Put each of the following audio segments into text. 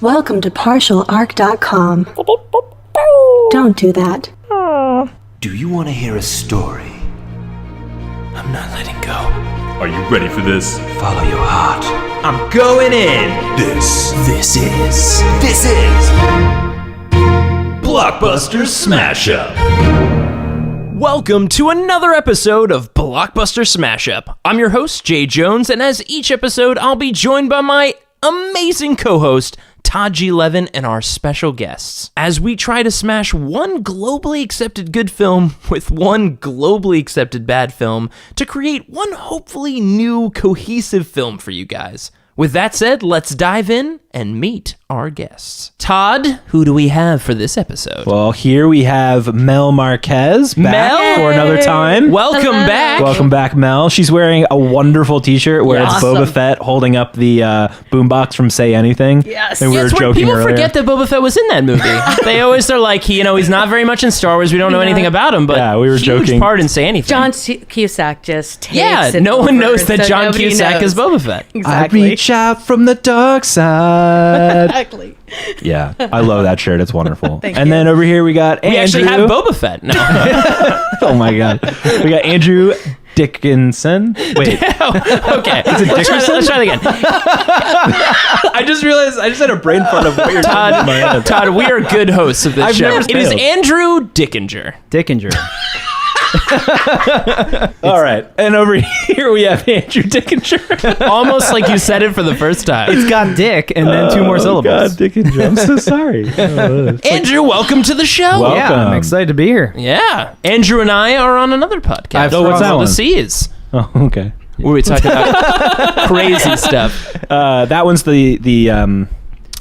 Welcome to partialarc.com. Don't do that. Do you want to hear a story? I'm not letting go. Are you ready for this? Follow your heart. I'm going in. This is Blockbuster Smash Up. Welcome to another episode of Blockbuster Smash Up. I'm your host, Jay Jones, and as each episode, I'll be joined by my amazing co-host, Todd G. Levin, and our special guests, as we try to smash one globally accepted good film with one globally accepted bad film to create one hopefully new cohesive film for you guys. With that said, let's dive in and meet our guests. Todd, who do we have for this episode? Well, here we have Mel Marquez back Mel? for another time. Welcome back. Welcome back, Mel. She's wearing a wonderful t-shirt where it's Boba Fett holding up the boombox from Say Anything. Yes. And we were joking People earlier. forget that Boba Fett was in that movie. They always are like, he's not very much in Star Wars. We don't know anything about him, but Yeah, we were huge joking. part in Say Anything. John Cusack just takes it no one over, knows that so John nobody Cusack knows. is Boba Fett. I Exactly. reach out from the dark side. Exactly. Yeah, I love that shirt. It's wonderful. Thank and you. then over here we got We Andrew. actually have Boba Fett. No. Oh my god. We got Andrew Dickinson. Wait. Okay. Let's try it again. I just realized I just had a brain fart of what you're talking about. Todd, we are good hosts of this I've show. never It is failed. Andrew Dickinger. Dickinger. All right. And over here we have Andrew Dickinger. Almost like you said it for the first time. It's got Dick and then two more syllables. God, Dickinger. I'm so sorry. Andrew, welcome to the show. Well- Yeah, I'm Welcome. excited to be here. Yeah. Andrew and I are on another podcast. Oh, what's that Across one? the Seas. Oh, okay. Where we talk about crazy stuff. That one's the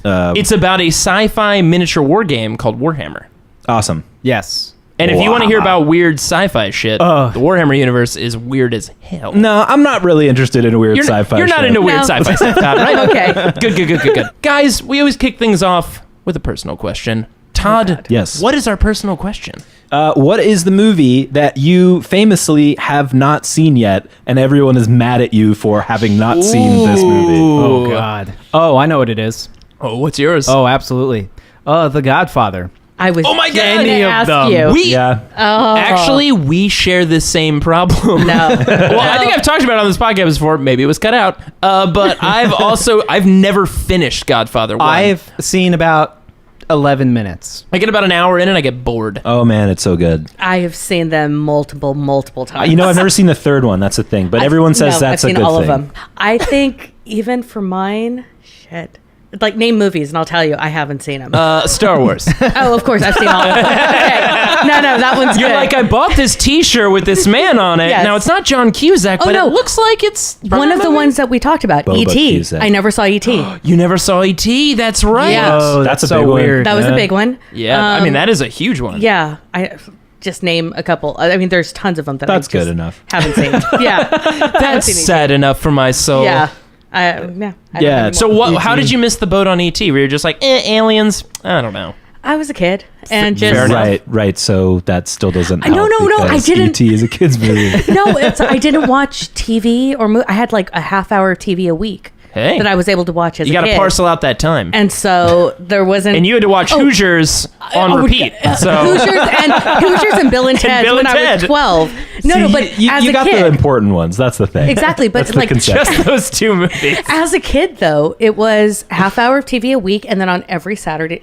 It's about a sci-fi miniature war game called Warhammer. awesome. Yes. And if you want to hear about weird sci-fi shit, the Warhammer universe is weird as hell. No, I'm not really interested in a weird You're, sci-fi. you're not shit. into weird No. sci-fi stuff, Todd, right? Okay. Good. Guys, we always kick things off with a personal question. Todd, Yes. what is our personal question? What is the movie that you famously have not seen yet, and everyone is mad at you for having not seen this movie? Oh, God. Oh, I know what it is. Oh, what's yours? Oh, absolutely. The Godfather. I was Oh my God. going to Any of ask them. you. we Yeah. actually we share the same problem. No. Well, I think I've talked about it on this podcast before. Maybe it was cut out. But I've never finished Godfather 1. I've seen about 11 minutes. I get about an hour in and I get bored. Oh man, it's so good. I have seen them multiple times. You know, I've never seen the third one. That's the thing, but everyone says No, that's I've a seen good all thing. of them. I think even for mine, shit. Like, name movies, and I'll tell you, I haven't seen them. Star Wars. Oh, of course, I've seen all of them. Okay. No, that one's You're good. like, I bought this T-shirt with this man on it. Yes. Now it's not John Cusack, but no. it looks like it's one of the ones that we talked about, Boba E.T. Cusack. I never saw E.T. You never saw E.T. That's right. Yeah. Oh, That's a so big one. weird. That was a big one. Yeah, I mean that is a huge one. Yeah, I just name a couple. I mean, there's tons of them that That's I just good enough. haven't seen. Yeah, That's seen E.T. sad enough for my soul. yeah, I don't Yeah, have So any more. what? How did you miss the boat on E.T.? Were you just like, aliens? I don't know. I was a kid and Fair just enough. Right. So that still doesn't. No, help no, I because didn't- E.T. is a kids movie. no, I didn't watch TV or I had like a half hour of TV a week Hey, that I was able to watch as you a got to kid. parcel out that time. And so there wasn't. And you had to watch Hoosiers on repeat. So Hoosiers and Bill and Ted Bill when and I was Ted. 12. No, See, but you, as you a got kid, the important ones. That's the thing. exactly. But That's the like conception. just those two movies. as a kid, though, it was half hour of TV a week, and then on every Saturday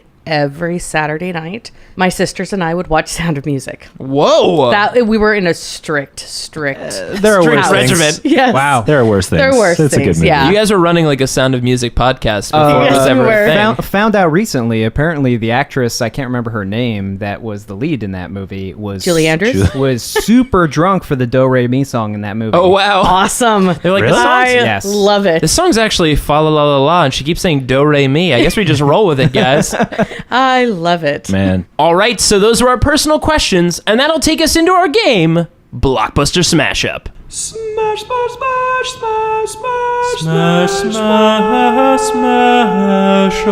night, my sisters and I would watch Sound of Music. Whoa. That we were in a strict. There are worse things. regiment. Yes. Wow. There are worse things. There are worse It's a good things, movie. yeah. You guys were running like a Sound of Music podcast before it was Yes, ever we were. a thing. Found out recently, apparently the actress, I can't remember her name, that was the lead in that movie was Julie Andrews? was super drunk for the Do Re Mi song in that movie. Oh wow. Awesome. They're like, this I song's, Yes. love it. this song's actually fa la la la la, and she keeps saying do re mi. I guess we just roll with it, guys. I love it. Man. All right, so those are our personal questions, and that'll take us into our game, Blockbuster Smash Up. Smash, smash, smash, smash, smash, smash, smash, smash, smash.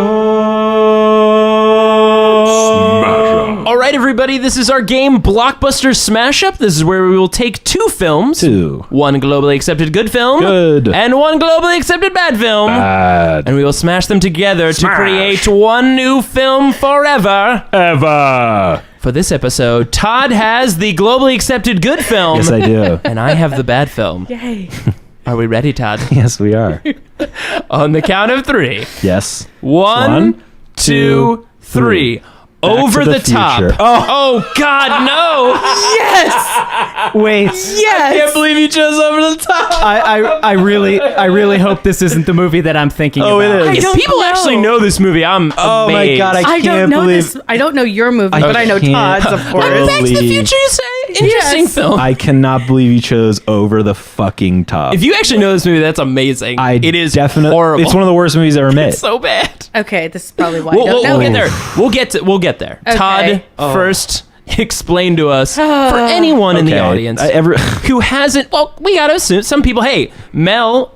All right, everybody. everybody. This is our game, Blockbuster Smash Up. This is where we will take two films. One globally accepted good film. Good. And one globally accepted bad film. Bad. And we will smash them together to create one new film forever. Ever. For this episode, Todd has the globally accepted good film. Yes, I do. And I have the bad film. Yay. Are we ready, Todd? Yes, we are. On the count of three. Yes. One, two, three. Over to the the top. Future. Oh, God, no. Yes. Wait. Yes. Can't believe you chose Over the Top. I really hope this isn't the movie that I'm thinking about. It is. I don't People know. actually know this movie. I'm Oh my amazed. God, I I don't can't know believe. this. I don't know your movie, but I know can't Todd's, of course. believe- Back to the Future is an interesting Yes. film. I cannot believe you chose Over the fucking Top. If you actually know this movie, that's amazing. It is definitely horrible. It's one of the worst movies ever made. It's so bad. Okay, this is probably why I We'll don't know get it. there. We'll get there. Okay. Todd, first explain to us, for anyone in the audience who hasn't, well, we gotta assume, some people, hey, Mel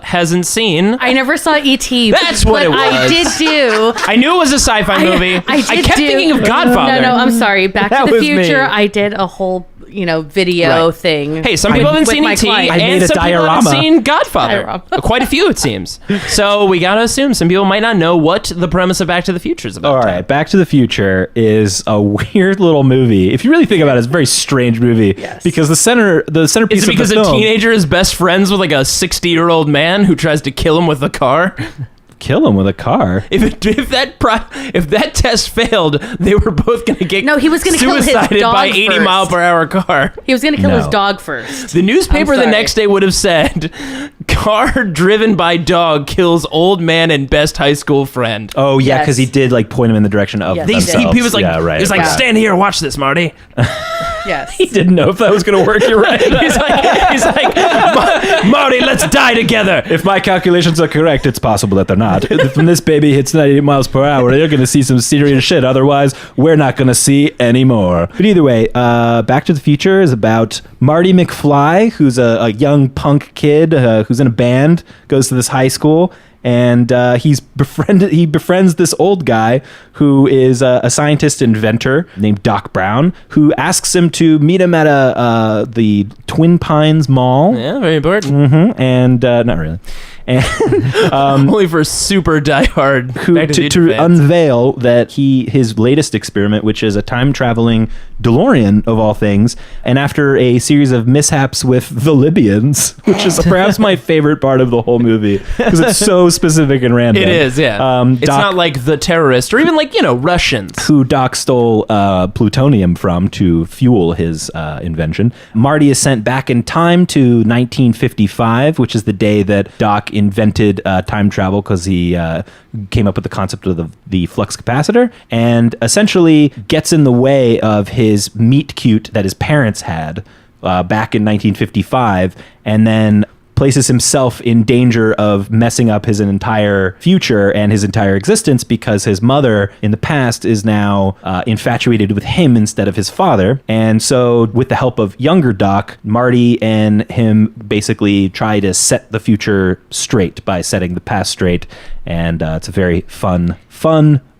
hasn't seen. I never saw E.T. That's what but it was. I did do. I knew it was a sci-fi movie. I did kept do- thinking of Godfather. No, I'm sorry. Back That to the was me. Future. I did a whole, video Right. thing. Hey, some people haven't with seen my E.T. client. I made and a some people haven't diorama. seen Godfather. Diorama. Quite a few, it seems. So we gotta assume some people might not know what the premise of Back to the Future is about. All right, Back to the Future is a weird little movie. If you really think about it, it's a very strange movie. Yes. Because the centerpiece Is it because of the a film, teenager is best friends with like a 60-year-old man who tries to kill him with a car? kill him with a car. If that test failed, they were both going to get No, he was gonna kill his suicided dog by 80 first. mile per hour car. He was going to kill his No. dog first. The newspaper I'm the sorry. next day would have said, "Car driven by dog kills old man and best high school friend." Oh yeah, Yes. because he did like point him in the direction of Yes, themselves. He was like, yeah, right. he was like, Yeah. "Stand here, watch this, Marty." Yes. he didn't know if that was going to work. You're right. he's like, Marty, let's die together. If my calculations are correct, it's possible that they're not. When this baby hits 98 miles per hour, you're going to see some serious shit. Otherwise, we're not going to see any more. But either way, Back to the Future is about Marty McFly, who's a young punk kid who's in a band, goes to this high school, and he befriends this old guy who is a scientist inventor named Doc Brown, who asks him to meet him at the Twin Pines Mall. Yeah, very important. And not really. And Only for super diehard Back to the Future to fans. unveil that his latest experiment, which is a time traveling DeLorean of all things, and after a series of mishaps with the Libyans, which is perhaps my favorite part of the whole movie because it's so specific and random. It is, yeah. It's Doc, not like the terrorist or even like, Russians. who Doc stole plutonium from to fuel his invention. Marty is sent back in time to 1955, which is the day that Doc invented time travel because he came up with the concept of the flux capacitor and essentially gets in the way of his meet cute that his parents had back in 1955 and then places himself in danger of messing up his entire future and his entire existence because his mother in the past is now infatuated with him instead of his father. And so with the help of younger Doc, Marty and him basically try to set the future straight by setting the past straight. And it's a very fun,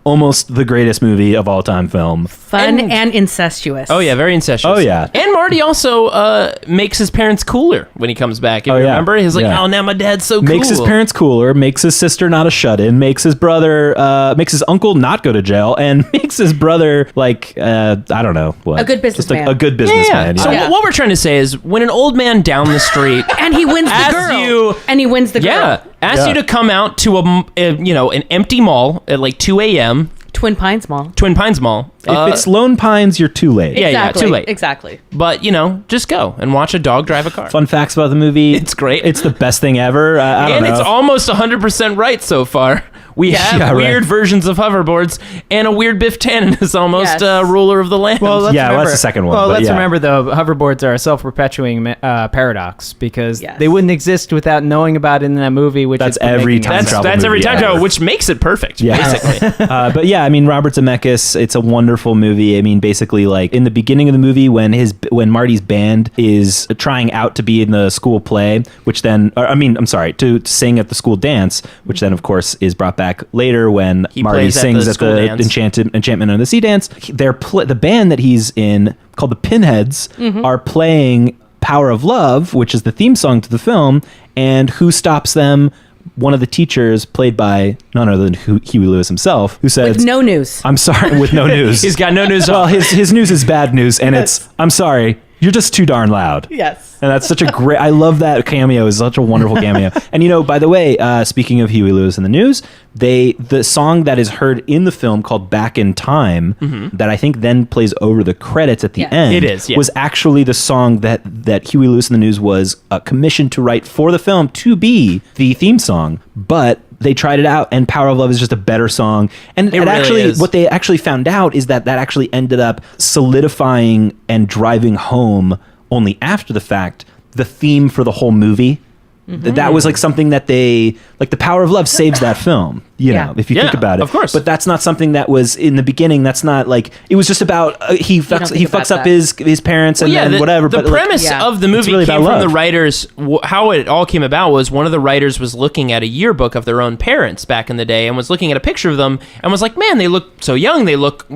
almost the greatest movie of all time film. Fun and incestuous. Oh yeah, very incestuous. Oh, yeah. And Marty also makes his parents cooler when he comes back. If you yeah. remember, he's like, Yeah. "Oh, now my dad's so cool." Makes his parents cooler, makes his sister not a shut-in, makes his brother, makes his uncle not go to jail, and makes his brother like, I don't know what. A good Just businessman. a good Yeah. businessman. So Yeah. what we're trying to say is, when an old man down the street, And he wins the As girl. you- and he wins the girl. asks you to come out to an empty mall at like 2 a.m. Twin Pines Mall. Twin Pines Mall. If it's Lone Pines, you're too late. Yeah, exactly. too late. Exactly. But just go and watch a dog drive a car. Fun facts about the movie. It's great. It's the best thing ever. I don't And know. it's almost 100% right so far. We have Yeah, right. weird versions of hoverboards, and a weird Biff Tannen is almost Yes. ruler of the land. Well, let's Yeah, well, remember, that's the second one, Well, but let's yeah. remember though, hoverboards are a self-perpetuating paradox because Yes. they wouldn't exist without knowing about it in that movie. Which That's is the every making time of it. travel that's every movie time ever. travel, which makes it perfect. Yeah. Basically. But yeah, I mean, Robert Zemeckis, it's a wonderful movie. I mean, basically, like in the beginning of the movie, when Marty's band is trying out to be in the school play, which then, to sing at the school dance, which then, of course, is brought back later when Marty plays at sings the at school the dance. Enchantment on the Sea dance. The band that he's in, called the Pinheads, are playing Power of Love, which is the theme song to the film, and who stops them? One of the teachers, played by none other than Huey Lewis himself, who says, With no news. I'm sorry, with no news. He's got no news. Well, his news is bad news, and it's, I'm sorry, you're just too darn loud. Yes. And that's such a great, I love that cameo. It's such a wonderful cameo. And by the way, speaking of Huey Lewis and the News, the song that is heard in the film called Back in Time, that I think then plays over the credits at the end, It is, yeah. was actually the song that Huey Lewis and the News was commissioned to write for the film to be the theme song. But they tried it out, and Power of Love is just a better song. And it really actually, is. what they actually found out is that actually ended up solidifying and driving home only after the fact the theme for the whole movie. That was like something that the Power of Love saves that film, you know, if you think about it. Of course. But that's not something that was in the beginning. That's not like, it was just about he fucks up his parents and then whatever. The but premise of the movie really came about from the love. writers. How it all came about was one of the writers was looking at a yearbook of their own parents back in the day and was looking at a picture of them and was like, man, they look so young. They look,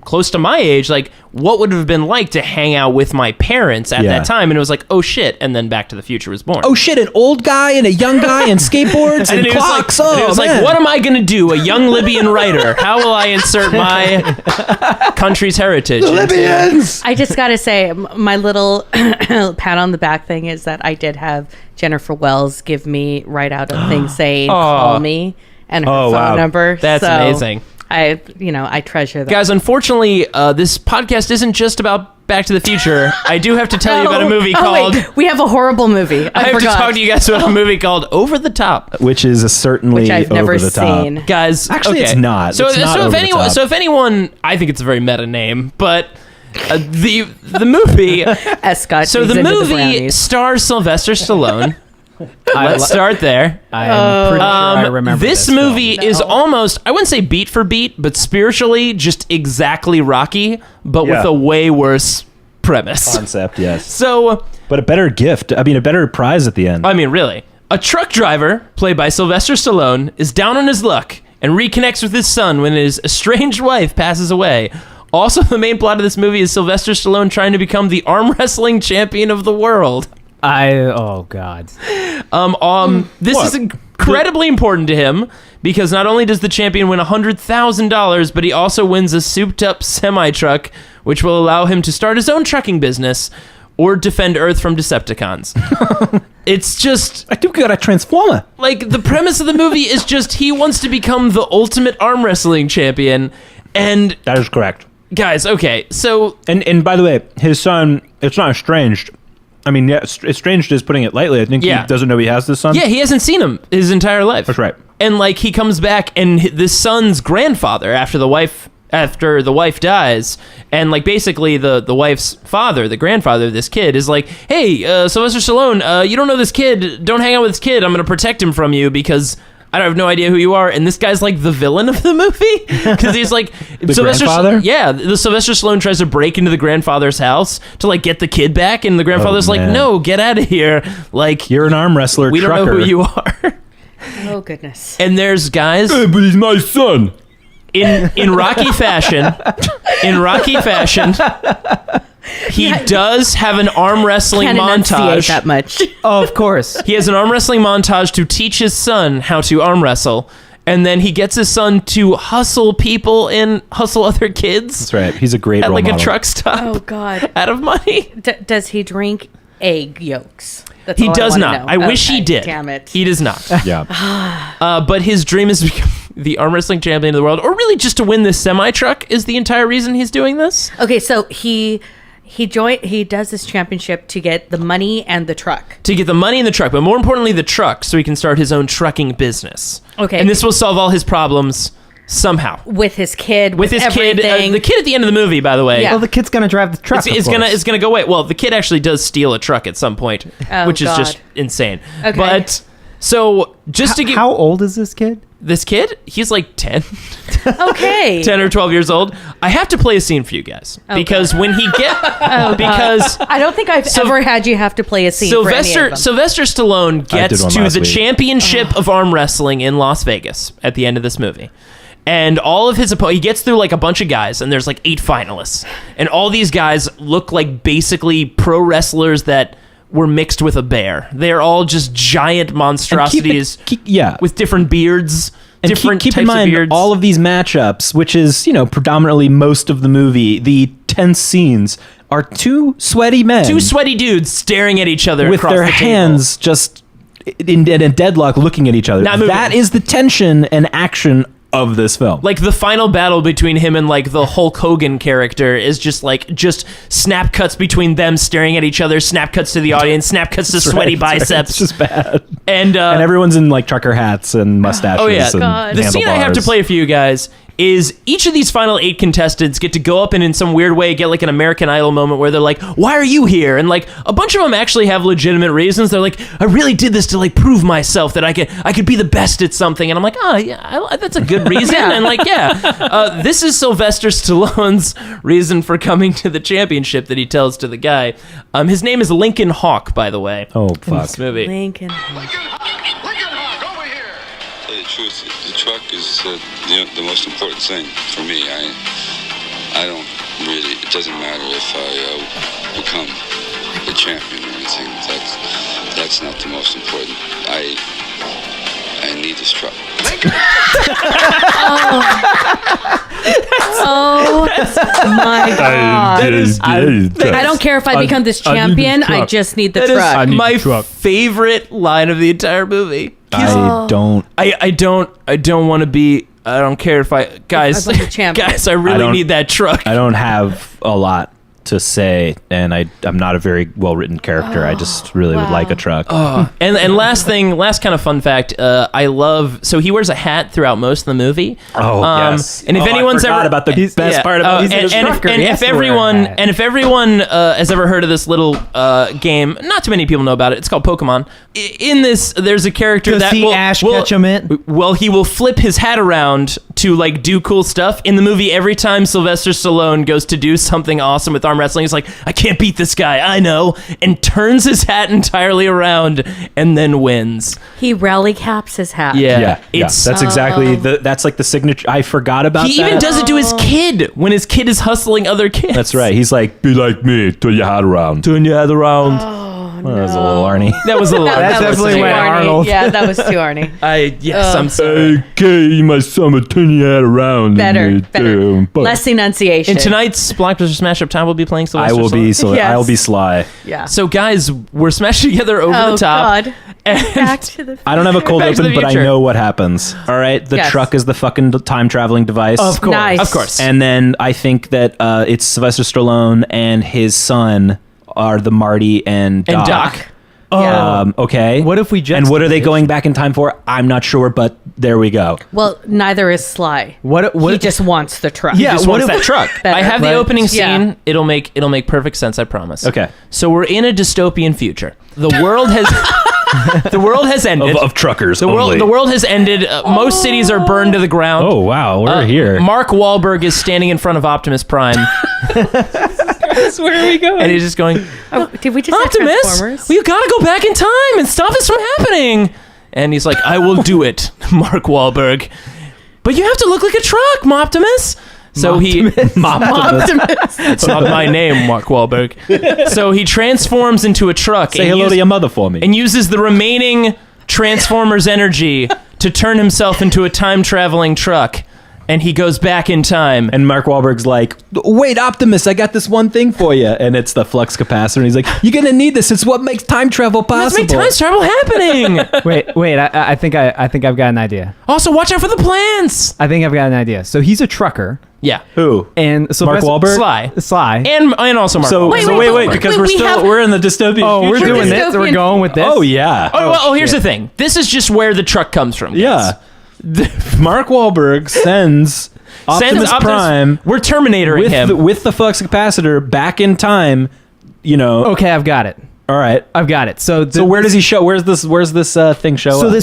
close to my age. Like, what would it have been like to hang out with my parents at that time? And it was like, oh shit. And then Back to the Future was born. Oh shit, an old guy and a young guy and skateboards and it clocks. was like, what am I going to do? A young Libyan writer. How will I insert my country's heritage? Libyans! I just got to say, my little pat on the back thing is that I did have Jennifer Wells give me right out of things saying, call me, and her phone number. That's amazing. I treasure that. Guys, unfortunately, this podcast isn't just about Back to the Future. I do have to tell you about a movie called... Wait, we have a horrible movie. I have forgot. to talk to you guys about a movie called Over the Top. Which is certainly Which I've never over the top. seen. Guys, Actually, okay. it's not. So, It's not over the top. if anyone, I think it's a very meta name, but the movie... Scott. So the movie stars Sylvester Stallone. Let's start there. I am pretty sure I remember this film. movie is almost, I wouldn't say beat for beat, but spiritually just exactly Rocky, but with a way worse premise. Concept, yes. So, But a better gift. I mean, a better prize at the end. I mean, really. A truck driver, played by Sylvester Stallone, is down on his luck and reconnects with his son when his estranged wife passes away. Also, the main plot of this movie is Sylvester Stallone trying to become the arm wrestling champion of the world. Oh God. This is incredibly important to him because not only does the champion win $100,000, but he also wins a souped-up semi-truck, which will allow him to start his own trucking business or defend Earth from Decepticons. It's just... I think we got a Transformer. Like, the premise of the movie is just he wants to become the ultimate arm wrestling champion, and... That is correct. Guys, okay, so... And by the way, his son, it's not estranged. I mean, yeah, estranged is putting it lightly. I think he doesn't know he has this son. Yeah, he hasn't seen him his entire life. That's right. And like he comes back, and this son's grandfather, after the wife dies, and like basically the wife's father, the grandfather of this kid, is like, hey, Sylvester Stallone, you don't know this kid. Don't hang out with this kid. I'm gonna protect him from you because I have no idea who you are. And this guy's like the villain of the movie because he's like the grandfather. Yeah, the Sylvester Stallone tries to break into the grandfather's house to like get the kid back, and the grandfather's like, no, get out of here. Like, you're an arm wrestler. We don't know who you are. Oh goodness. And there's guys. Hey, but he's my son. In Rocky fashion, he does have an arm wrestling Can't enunciate montage. that much. Oh, of course. He has an arm wrestling montage to teach his son how to arm wrestle, and then he gets his son to hustle people and hustle other kids. That's right. He's a great at role like model. a truck stop. Oh God. Out of money. Does he drink egg yolks? That's He all does wanna not. know. I wish he Okay, did. Damn it. He does not. Yeah. But his dream is to become the arm wrestling champion of the world, or really just to win this semi truck is the entire reason he's doing this. Okay, so he does this championship to get the money and the truck. To get the money in the truck, but more importantly, the truck, so he can start his own trucking business. Okay. And this will solve all his problems somehow. With his kid, With his everything. kid, the kid at the end of the movie, by the way, Yeah. Well, the kid's gonna drive the truck. it's gonna go away. Well, the kid actually does steal a truck at some point, Oh, which is God. just insane. Okay. But So just to give How old is this kid? this kid, he's like 10. Okay. 10 or 12 years old. I have to play a scene for you guys because when he because I don't think I've ever had you have to play a scene for any of them. Sylvester Stallone gets one to last the week. championship of arm wrestling in Las Vegas at the end of this movie. And all of his he gets through like a bunch of guys, and there's like 8 finalists. And all these guys look like basically pro wrestlers that were mixed with a bear. They're all just giant monstrosities with different beards. And different keep types in mind, of beards. all of these matchups, which is, predominantly most of the movie, the tense scenes are 2 sweaty men. 2 sweaty dudes staring at each other with across their the table. hands just in a deadlock looking at each other. Not moving. That is the tension and action of this film. Like the final battle between him and like the Hulk Hogan character is just snap cuts between them staring at each other, snap cuts to the audience, snap cuts to sweaty biceps. It's just bad. And everyone's in like trucker hats and mustaches. Oh yeah, and the scene I have to handlebars. play for you guys is each of these final 8 contestants get to go up and in some weird way get like an American Idol moment where they're like, why are you here? And like a bunch of them actually have legitimate reasons. They're like, I really did this to like prove myself that I could be the best at something. And I'm like, oh yeah, that's a good reason. And like, this is Sylvester Stallone's reason for coming to the championship that he tells to the guy. His name is Lincoln Hawk, by the way. Oh in fuck. this movie. Lincoln. Tell you the truth, the truck is the most important thing for me. I don't really. It doesn't matter if I become the champion or anything. That's not the most important. I need this truck. Oh my god! I don't care if I become this champion. I just need the truck. My favorite line of the entire movie. I don't want to be. I don't care if guys. I'm the champion. Guys, I really need that truck. I don't have a lot to say, and I'm not a very well written character. I just really would like a truck. And last kind of fun fact, I love. So he wears a hat throughout most of the movie. Yes. And if anyone's I forgot ever about the best part about if everyone has ever heard of this little game, not too many people know about it. It's called Pokemon. In this, there's a character Does Ash catch him in? Well, he will flip his hat around to like do cool stuff. In the movie, every time Sylvester Stallone goes to do something awesome with arm wrestling, he's like, I can't beat this guy, I know, and turns his hat entirely around and then wins. He rally caps his hat. Yeah. That's exactly that's like the signature. I forgot about that. He even does it to his kid when his kid is hustling other kids. That's right. He's like, be like me, turn your hat around. Turn your head around. That was a little Arnie. That was a little. That's That was definitely too went Arnie. Arnold. Yeah, that was too Arnie. I'm sorry. Okay, my son, turn your head around. Better. Less enunciation. In tonight's Blockbuster Smash Up time, we'll be playing Sylvester Stallone. Yes. I'll be Sly. Yeah. So guys, we're smashing together over the top. God. And Back to the I don't have a cold Back to open, the but I Future. know what happens. All right, the Yes. truck is the fucking time traveling device. Of course. Nice. Of course. And then I think that it's Sylvester Stallone and his son are the Marty and Doc. Yeah. Okay. What if we And what are they going back in time for? I'm not sure, but there we go. Well, neither is Sly. What He just wants the truck. Yeah, Just what wants if- that truck. Better. I have the Right. opening scene. Yeah. It'll make perfect sense. I promise. Okay. So we're in a dystopian future. The world has the world has ended. Of truckers the world has ended. Most cities are burned to the ground. Oh, wow. We're here. Mark Wahlberg is standing in front of Optimus Prime. Where are we going? And he's just going, Oh, did we just have Optimus, Transformers? well, you gotta go back in time and stop this from happening. And he's like, I will do it, Mark Wahlberg. But you have to look like a truck, Moptimus. So Optimus. it's not my name, Mark Wahlberg. So he transforms into a truck. Say and hello to your mother for me. and uses the remaining Transformers energy to turn himself into a time-traveling truck. And he goes back in time. And Mark Wahlberg's like, wait, Optimus, I got this one thing for you. And it's the flux capacitor. And he's like, you're going to need this. It's what makes time travel Let's possible. make time travel happening. Wait. I think I've got an idea. Also, watch out for the plants. I think I've got an idea. So he's a trucker, Yeah. Who? and Mark Sylvester- Wahlberg? Sly. And also Mark So Wahlberg. wait, because we're in the dystopian Oh, we're future. doing this. We're dystopian- going with this. Oh, yeah. Here's the thing. This is just where the truck comes from. guys. Yeah. Mark Wahlberg sends Optimus Prime We're Terminatoring him. with the flux capacitor back in time, Okay, I've got it. All right. I've got it. So where does he show? Where's this thing show? So up?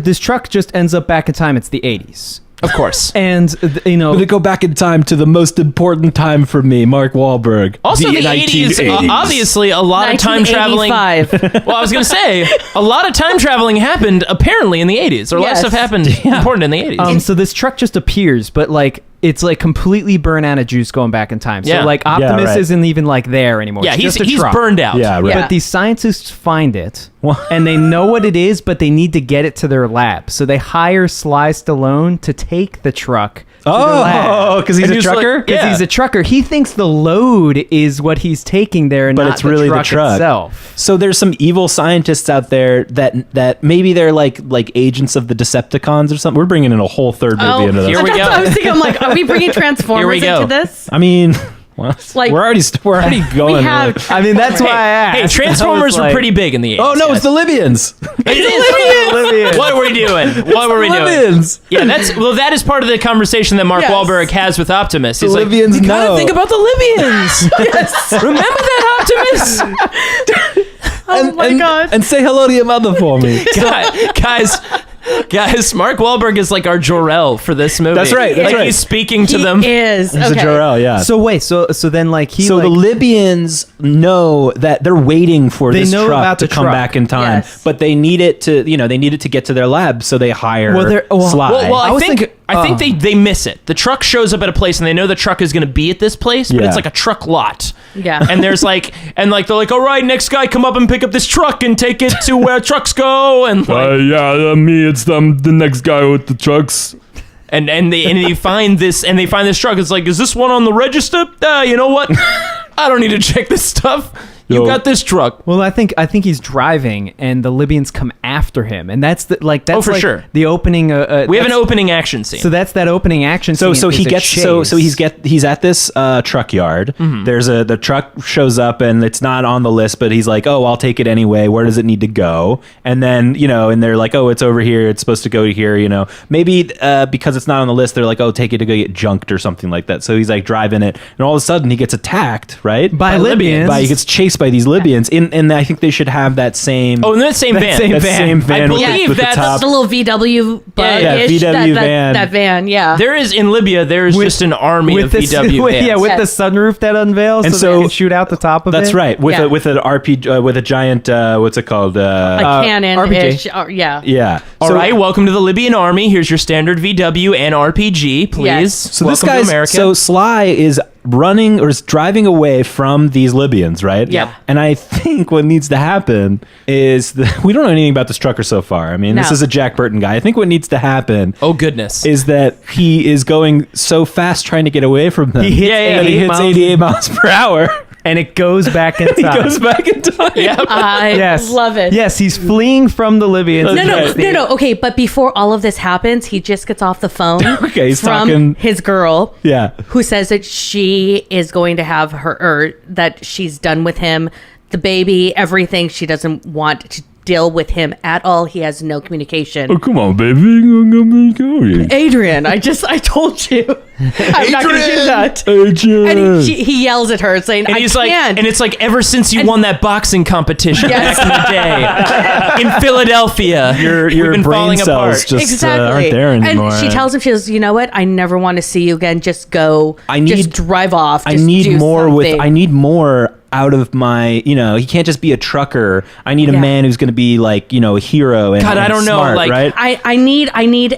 this truck just ends up back in time. It's the 80s. Of course. And, I'm gonna go back in time to the most important time for me, Mark Wahlberg. Also, the 80s, obviously, a lot of time traveling. 1985. Well, I was going to say, a lot of time traveling happened apparently in the 80s, or a lot of Yes. stuff happened important in the 80s. So this truck just appears, but like it's like completely burnt out of juice going back in time. So Yeah. like Optimus right. isn't even like there anymore. Yeah, It's he's just a truck. burned out. Yeah, right. Yeah. But these scientists find it, What? and they know what it is, but they need to get it to their lab. So they hire Sly Stallone to take the truck to their lab. Oh, because he's And a he's like- trucker? Because Yeah. he's a trucker. He thinks the load is what he's taking there, But not it's really the truck itself. So there's some evil scientists out there that maybe they're like agents of the Decepticons or something. We're bringing in a whole third movie into this. Here we That's go. what I was thinking. I'm like, are we bringing Transformers Here we go. into this? I mean, well, Like, we're already going. We have. I mean, that's why I asked. Hey, Transformers were pretty big in the 80s. Oh no, guys. it's the Libyans. It is. Libyans. What were we doing? What were we doing? Libyans. Yeah, that is part of the conversation that Mark Yes. Wahlberg has with Optimus. He's The like, Libyans you gotta know." think about the Libyans. Remember that, Optimus? Oh my god. And say hello to your mother for me. Guys, Mark Wahlberg is like our Jor-El for this movie. That's right, that's Like, right. he's speaking to He them. is. He's a Okay. Jor-El, yeah. So wait, so then like he So like, the Libyans know that they're waiting for They this know truck about to the come truck. back in time, Yes. but they need it to, get to their lab, so they hire Sly. Well, I I was think thinking- they miss it. The truck shows up at a place, and they know the truck is going to be at this place, but Yeah. it's like a truck lot. Yeah. And there's like, they're like, all right, next guy, come up and pick up this truck and take it to where trucks go, and like, Me, it's the next guy with the trucks. and they find this truck. It's like, is this one on the register? You know what? I don't need to check this stuff. You Yo. got this truck. Well, I think he's driving, and the Libyans come after him, and that's for like sure. the opening. We have an that's- opening action scene. So that's that opening action. So scene he is a gets chase. he's at this truck yard. Mm-hmm. There's the truck shows up and it's not on the list, but he's like, oh, I'll take it anyway. Where does it need to go? And then and they're like, oh, it's over here. It's supposed to go to here. Maybe because it's not on the list, they're like, oh, take it to go get junked or something like that. So he's like driving it, and all of a sudden he gets attacked, right? by Libyans. He gets chased by these Libyans, and I think they should have that same. Oh, in that same van. same that van. same van I with, believe with the that's top. The little VW bug Yeah, VW van. That van, yeah. There is in Libya. There is just an army of VW vans. Yeah, with Yes. the sunroof that unveils, And so so- they can shoot out the top of it. That's right. With Yeah. with an RPG with a giant what's it called? a cannon-ish. RPG. Yeah. Yeah. All right, welcome to the Libyan army. Here's your standard VW and RPG, please. Yes. So welcome this guy's to America. so Sly is running or is driving away from these Libyans, right? Yeah. And I think what needs to happen is we don't know anything about this trucker so far. I mean, this No. is a Jack Burton guy. I think what needs to happen oh goodness. is that he is going so fast trying to get away from them. He hits that he 88 hits miles 88 miles per hour. and it goes back in He time. goes back in time. I Yes, love it. Yes, he's fleeing from the Libyans. No. Okay, but before all of this happens, he just gets off the phone Okay, he's from talking- his girl, Yeah. who says that she is going to have or that she's done with him, the baby, everything. She doesn't want to deal with him at all. He has no communication. Oh, come on, baby. Adrian, I told you, I'm not going to do that. Adrian. And he yells at her, saying, And "I he's can't." like, and it's like, ever since you won that boxing competition Yes. back in the day in Philadelphia, Your we've been brain falling cells apart. just Exactly. aren't there anymore. And she tells him, she goes, you know what? I never want to see you again. Just go. Just drive off. I Just need do more something." I need more out of my, he can't just be a trucker. I need a Yeah. man who's going to be like, a hero and God, I and don't know, smart, like, right? I need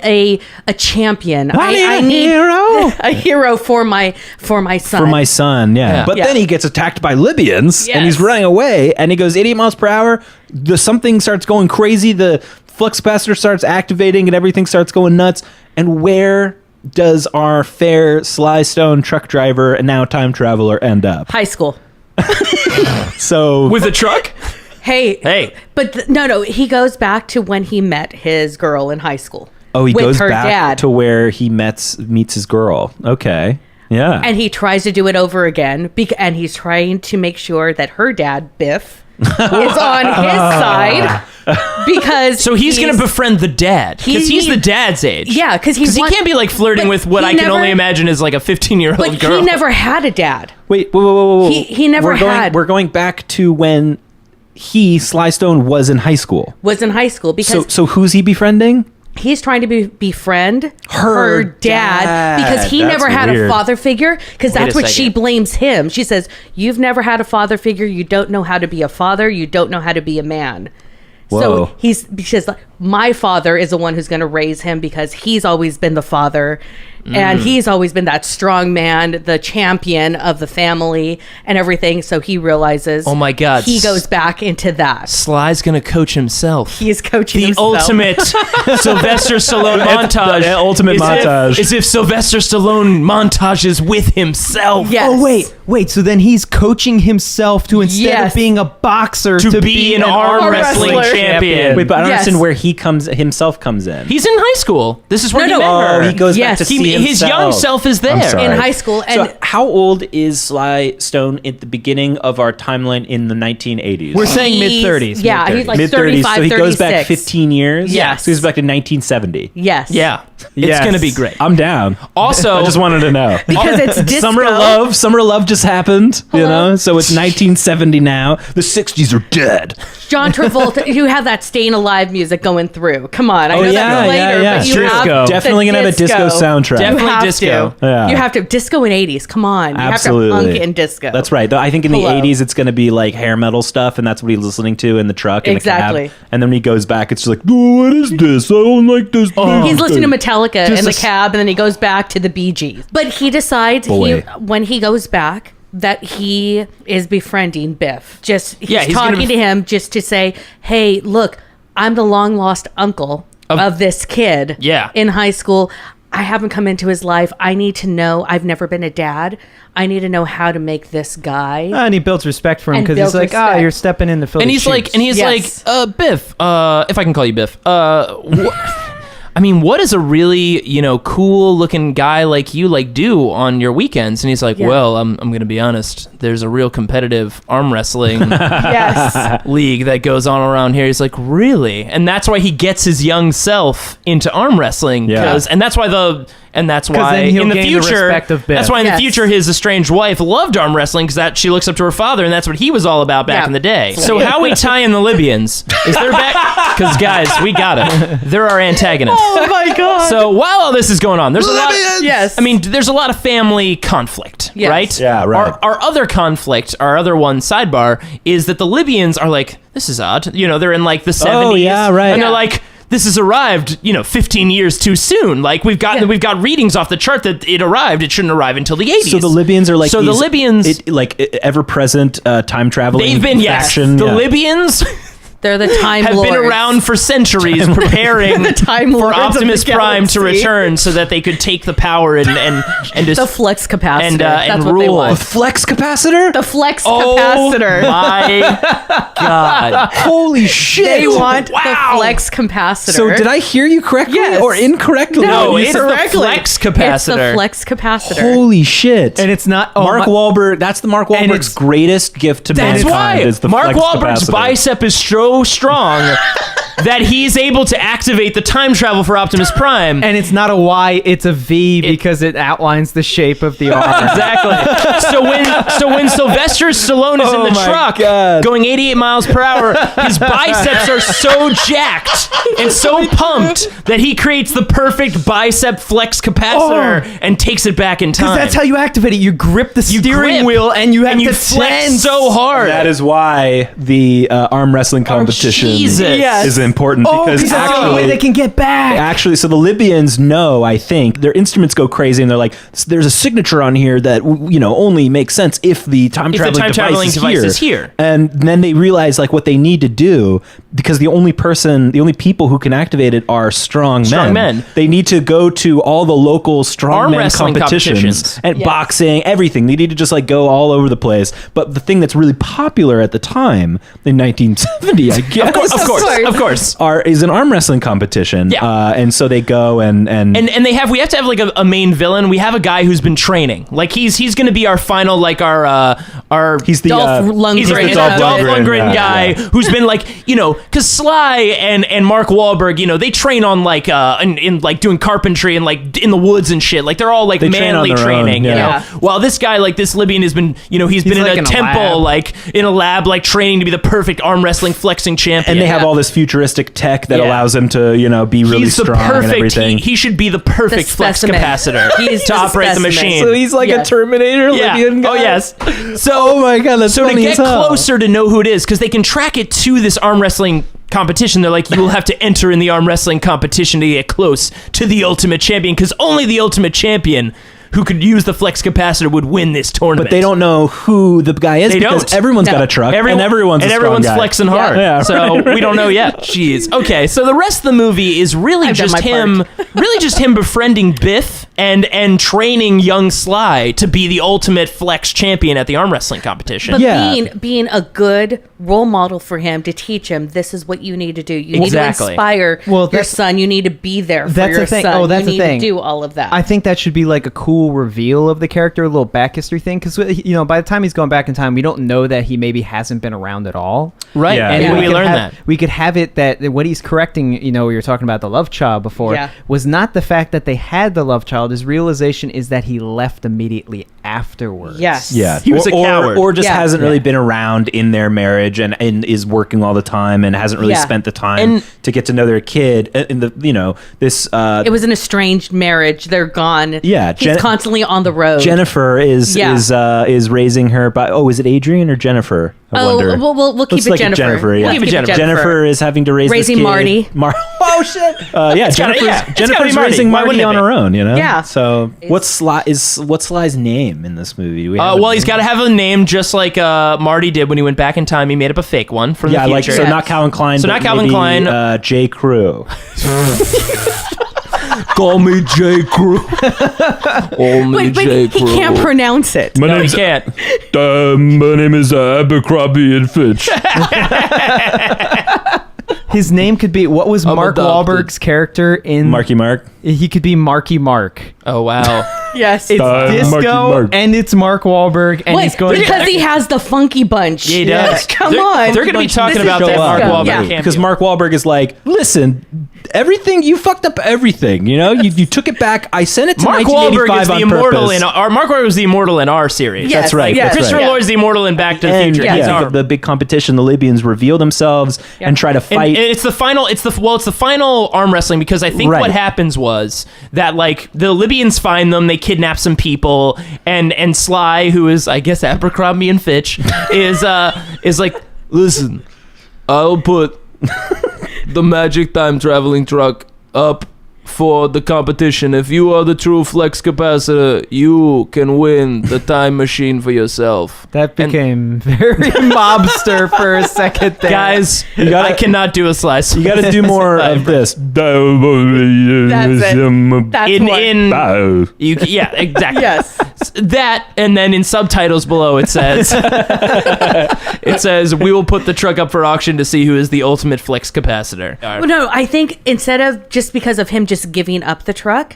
a champion. I need hero a hero for my son. for my son, yeah. Yeah. But Yeah. then he gets attacked by Libyans and he's Yes. running away and he goes 80 miles per hour. Something starts going crazy. The flux capacitor starts activating and everything starts going nuts. And where does our fair Sly Stone truck driver and now time traveler end up? high school. So With a truck? Hey. But no. He goes back to when he met his girl in high school. he with goes her back dad. to where he meets his girl. Okay. Yeah. And he tries to do it over again. And he's trying to make sure that her dad, Biff, is on his side. Because So he's going to befriend the dad because he's the he- dad's age. Yeah, because he can't be like flirting but with what he I can never- only imagine is like a 15-year-old But girl. he never had a dad. Wait, whoa. He never we're going, had- We're going back to when Sly Stone, was in high school. Because So who's he befriending? he's trying to befriend her dad because he That's never had weird. a father figure, because that's a what she second. blames him. She says, you've never had a father figure. You don't know how to be a father. You don't know how to be a man. Whoa. So she says, my father is the one who's going to raise him because he's always been the father. And he's always been that strong man, the champion of the family and everything. So he realizes, Oh my God. he goes back into that. Sly's gonna coach himself. He is coaching The himself. ultimate Sylvester Stallone montage. the ultimate montage. As if Sylvester Stallone montages with himself. Yes. Oh wait. So then he's coaching himself to instead Yes. of being a boxer To be an arm wrestling wrestler. champion. Wait, but I don't Yes. understand where himself comes in. He's in high school. This is where No, he no. met her. Oh, he goes Yes. back to He- see his young himself. self is there. I'm sorry. In high school. And So how old is Sly Stone at the beginning of our timeline in the 1980s? We're saying mid He's- 30s. yeah, he's like mid-30s, 35, so he goes back 36. 15 years? Yes. So he's back to 1970. yes. Yeah. It's Yes. gonna be great. I'm down. Also, I just wanted to know. Because it's disco. Summer of Love just happened, you Hello? know? So it's 1970 now. The 60s are dead. John Travolta, you have that Staying Alive music going through. Come on. I know that's later, but you Disco. have Definitely the gonna have a disco soundtrack. Definitely You have disco. to. Yeah. You have to. Disco in 80s. Come on. You Absolutely. have to punk and disco. That's right. I think in the Hello. 80s it's going to be like hair metal stuff, and that's what he's listening to in the truck in Exactly. the cab. And then when he goes back, it's just like, oh, what is this? I don't like this. He's listening to Metallica in the a- cab, and then he goes back to the Bee Gees. But he decides Boy. when he goes back that he is befriending Biff. He's he's gonna talking to him just to say, hey, look, I'm the long lost uncle of this kid Yeah. in high school. I haven't come into his life. I need to know. I've never been a dad. I need to know how to make this guy. And he builds respect for him And because he's builds like, respect. you're stepping in the field. and he's like, Yes. Biff, if I can call you Biff, I mean, what does a really, cool looking guy like you do on your weekends? And he's like, Yeah. well, I'm going to be honest. There's a real competitive arm wrestling Yes. league that goes on around here. He's like, really? And that's why he gets his young self into arm wrestling. Yeah. And that's why then he'll in the gain the future, respect of Biff. that's why in Yes. the future his estranged wife loved arm wrestling because she looks up to her father, and that's what he was all about back Yeah. in the day. So how we tie in the Libyans is they're back because guys, we got it. They're our antagonists. Oh my God. So while all this is going on, there's a lot. Yes. I mean, there's a lot of family conflict, Yes. right? Yeah, right. Our other conflict, our other one sidebar, is that the Libyans are like, this is odd. They're in like the 70s. Oh, yeah, right. And Yeah. they're like, this has arrived, 15 years too soon. Like we've got readings off the chart that it arrived. It shouldn't arrive until the 80s. So the Libyans are like So the these, Libyans, ever-present time traveling they've been faction. The Yeah. Libyans They're the Time have Lords. been around for centuries preparing Time for Lords of the Optimus Prime to galaxy. return so that they could take the power and just The flex capacitor. and That's what rule. they want. Flex capacitor? The flex Oh capacitor. my God. Holy shit. They want Wow. the flex capacitor. So did I hear you correctly Yes. or incorrectly? No, you it's said the correctly. flex It's the capacitor. flex capacitor. Holy shit. and it's not Mark Wahlberg, that's the Mark And Wahlberg's it's- greatest gift to That's mankind why is the Mark flex Wahlberg's capacitor. bicep is so strong that he's able to activate the time travel for Optimus Prime. And it's not a Y, it's a V because it outlines the shape of the arm. Exactly. So when Sylvester Stallone is in Oh the my truck God. going 88 miles per hour, his biceps are so jacked and so pumped that he creates the perfect bicep flex capacitor and takes it back in time. Because that's how you activate it. You grip the steering grip, wheel and you have and you to flex tense. so hard. That is why the arm wrestling competition Jesus. Yes. is important Oh, because because that's the only way they can get back. Actually, so the Libyans know, I think, their instruments go crazy and they're like, there's a signature on here that, only makes sense if the time traveling device is here. And then they realize like what they need to do because the only people who can activate it are strong men. They need to go to all the local Arm strongman wrestling competitions and Yes. boxing, everything. They need to just like go all over the place. But the thing that's really popular at the time in 1970, I guess. Of course. course. is an arm wrestling competition. Yeah. And so they go and we have to have like a main villain. We have a guy who's been training. Like he's going to be our final, like our he's the Dolph Lundgren. He's the Dolph Lundgren guy who's been like, because Sly and Mark Wahlberg, they train on like in like doing carpentry and like in the woods and shit. Like they're all like manly training, While this guy, like this Libyan, has been, he's been like in a temple, like in a lab, like training to be the perfect arm wrestling flexing champion. And they have all this futuristic tech that allows him to, be really strong and everything. He should be the perfect flex capacitor to operate the machine. So he's like a Terminator Libyan guy. Oh yes. So oh my god, that's so to funny get as hell. closer to know who it is, because they can track it to this arm wrestling competition. They're like, you will have to enter in the arm wrestling competition to get close to the ultimate champion, because only the ultimate champion who could use the flex capacitor would win this tournament. But they don't know who the guy is because everyone's got a truck and everyone's flexing hard. Yeah. So we don't know yet. Jeez. Okay, so the rest of the movie is really just him befriending Biff and training young Sly to be the ultimate flex champion at the arm wrestling competition. But being a good role model for him to teach him, this is what you need to do. You need to inspire your son. You need to be there for your son. Oh, that's you the need thing. to do all of that. I think that should be like a cool reveal of the character, a little back history thing, because by the time he's going back in time, we don't know that he maybe hasn't been around at all. Right. Yeah. And we learn that. We could have it that what he's correcting, we were talking about the love child before, was not the fact that they had the love child. His realization is that he left immediately afterwards. Yes. Yeah. He was a coward. Or just hasn't really been around in their marriage and is working all the time and hasn't really spent the time to get to know their kid. And this it was an estranged marriage. They're gone. Yeah. He's constantly on the road. Jennifer is raising her by is it Adrian or Jennifer? I wonder. We'll keep it Jennifer. Yeah. We'll keep it Jennifer. Jennifer is having to raise raising this kid. Marty. Oh shit! Jennifer's raising Marty on her own. Yeah. So what's Sly's name in this movie? He's got to have a name just like Marty did when he went back in time. He made up a fake one from the future. So not Calvin Klein. So not Calvin Klein. J. Crew. Call me J. Crew. Call me J. Crew. He can't pronounce it. My He can't. My name is Abercrombie and Fitch. His name could be, what was Mark Wahlberg's character in... Marky Mark? He could be Marky Mark. Oh, wow. Yes. It's disco, Mark. and it's Mark Wahlberg, and he's going... Because he has the funky bunch. Yeah, he does. Come on. They're going to be talking This about is that Mark disco. Wahlberg cameo. Because Mark Wahlberg is like, listen, you fucked up everything. You took it back. I sent it to Mark 1985 Wahlberg is the on immortal purpose. Mark Wahlberg was the immortal in our series. Yes, That's right. yes. Christopher Yeah. Lloyd's the immortal in Back to the And Future. He's our- the big competition, the Libyans reveal themselves and try to fight. And it's the final. It's the final arm wrestling, because I think what happens was that like the Libyans find them, they kidnap some people, and Sly, who is I guess Abercrombie and Fitch, is like, listen, I'll put the magic time traveling truck up for the competition. If you are the true flex capacitor, you can win the time machine for yourself. That became very mobster for a second there. Guys, I cannot do a slice. You got to do more of this. That's Yeah, exactly. Yes. That, and then in subtitles below it says we will put the truck up for auction to see who is the ultimate flex capacitor. Well, no, I think instead of just because of him just giving up the truck,